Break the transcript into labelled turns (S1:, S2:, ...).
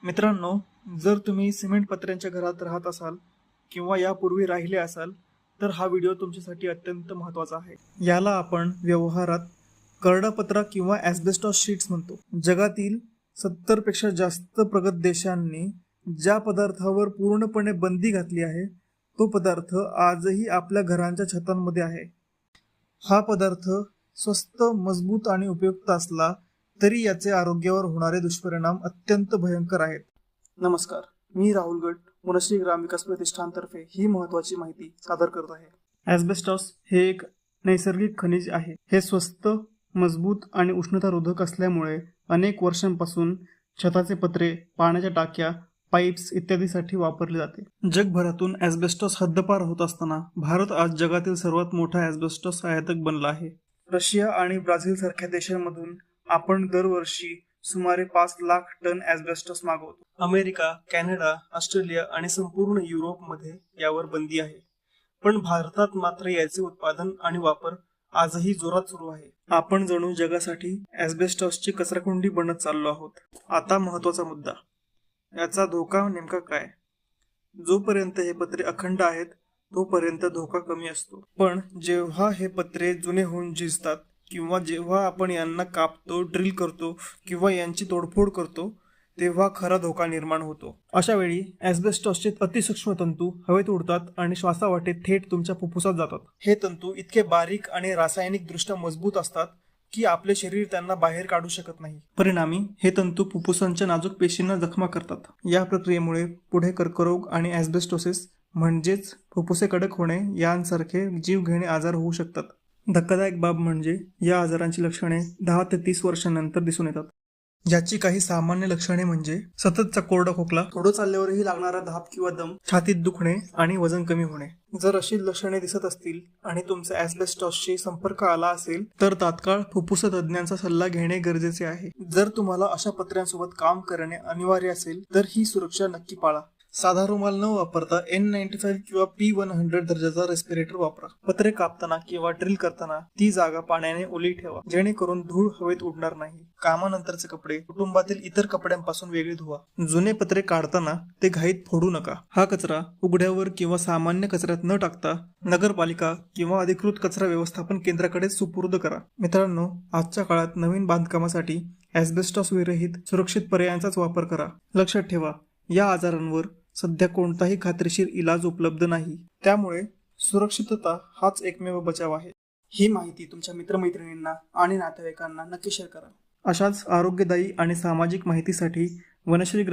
S1: मित्रांनो, जर तुम्ही सिमेंट पत्र्यांच्या घरात राहत असाल किंवा यापूर्वी राहिले असाल तर हा व्हिडिओ तुमच्यासाठी अत्यंत महत्त्वाचा आहे. याला आपण व्यवहारात करडपत्रा किंवा ॲस्बेस्टॉस शीट्स म्हणतो. जगातील 70 पेक्षा जास्त प्रगत देशांनी ज्या पदार्थावर पूर्णपणे बंदी घातली आहे तो पदार्थ आजही आपल्या घरांच्या छतांमध्ये आहे. हा पदार्थ स्वस्त, मजबूत आणि उपयुक्त असला तरी याचे आरोग्यावर होणारे दुष्परिणाम अत्यंत भयंकर आहेत. नमस्कार, मी राहुल गट मनश्री ग्रामविकास प्रतिष्ठानतर्फे ही महत्त्वाची माहिती सादर करत आहे. ॲस्बेस्टॉस हे एक नैसर्गिक खनिज आहे. हे स्वस्त, मजबूत आणि उष्णतारोधक असल्यामुळे अनेक वर्षांपासून छताचे पत्रे, पाण्याच्या टाक्या, पाईप्स इत्यादीसाठी वापरले जाते. जगभरातून ॲस्बेस्टॉस हद्दपार होत असताना भारत आज जगातील सर्वात मोठा ॲस्बेस्टॉस आयातक बनला आहे. रशिया आणि ब्राझील सारख्या देशांमधून आपण दरवर्षी सुमारे 5 लाख टन ॲस्बेस्टॉस मागवतो. अमेरिका, कॅनडा, ऑस्ट्रेलिया आणि संपूर्ण युरोपमध्ये यावर बंदी आहे. पण भारतात मात्र याचे उत्पादन आणि वापर आजही जोरात सुरू आहे. आपण जणू जगासाठी ॲस्बेस्टॉसची कचराकुंडी बनत चाललो आहोत. आता महत्त्वाचा मुद्दा, याचा धोका नेमका काय? जोपर्यंत हे पत्रे अखंड आहेत तोपर्यंत धोका कमी असतो. पण जेव्हा हे पत्रे जुने होऊन झिजतात किंवा जेव्हा आपण यांना कापतो, ड्रिल करतो किंवा यांची तोडफोड करतो तेव्हा खरा धोका निर्माण होतो. अशा वेळी ॲस्बेस्टॉसचे अतिसूक्ष्म तंतू हवेत उडतात आणि श्वासावाटे थेट तुमच्या फुफ्फुसात जातात. हे तंतू इतके बारीक आणि रासायनिकदृष्ट्या मजबूत असतात की आपले शरीर त्यांना बाहेर काढू शकत नाही. परिणामी हे तंतू फुफ्फुसांच्या नाजूक पेशींना जखमा करतात. या प्रक्रियेमुळे पुढे कर्करोग आणि ॲस्बेस्टोसिस म्हणजेच फुफ्फुसे कडक होणे यांसारखे जीवघेणे आजार होऊ शकतात. धक्कादायक बाब म्हणजे या आजारांची लक्षणे 10 ते 30 वर्षांनंतर दिसून येतात. ज्याची काही सामान्य लक्षणे म्हणजे सततचा कोरडा खोकला, थोडं चालल्यावरही लागणारा धाप किंवा दम, छातीत दुखणे आणि वजन कमी होणे. जर अशी लक्षणे दिसत असतील आणि तुमचा ॲस्बेस्टॉसशी संपर्क आला असेल तर तात्काळ फुफ्फुस तज्ज्ञांचा सल्ला घेणे गरजेचे आहे. जर तुम्हाला अशा पत्र्यांसोबत काम करणे अनिवार्य असेल तर ही सुरक्षा नक्की पाळा. साधा रुमाल न वापरता N95 किंवा P100 दर्जाचा रेस्पिरेटर वापरा. पत्रे कापताना किंवा ड्रिल करताना ती जागा पाण्याने ओली ठेवा, जेणेकरून धूळ हवेत उडणार नाही. कामानंतरचे कपडे कुटुंबातील इतर कपड्यांपासून वेगळे धुवा. जुने पत्रे काढताना ते घाईत फोडू नका. हा कचरा उघड्यावर किंवा सामान्य कचऱ्यात न टाकता नगरपालिका किंवा अधिकृत कचरा व्यवस्थापन केंद्राकडे सुपूर्द करा. मित्रांनो, आजच्या काळात नवीन बांधकामासाठी ॲस्बेस्टॉस विरहित सुरक्षित पर्यायांचाच वापर करा. लक्षात ठेवा, या आजारांवर सध्या कोणताही खात्रीशीर इलाज उपलब्ध नाही. त्यामुळे सुरक्षितता हाच एकमेव बचाव आहे. ही माहिती तुमच्या मित्रमैत्रिणींना आणि नातेवाईकांना नक्की शेअर करा. अशाच आरोग्यदायी आणि सामाजिक माहितीसाठी वनश्री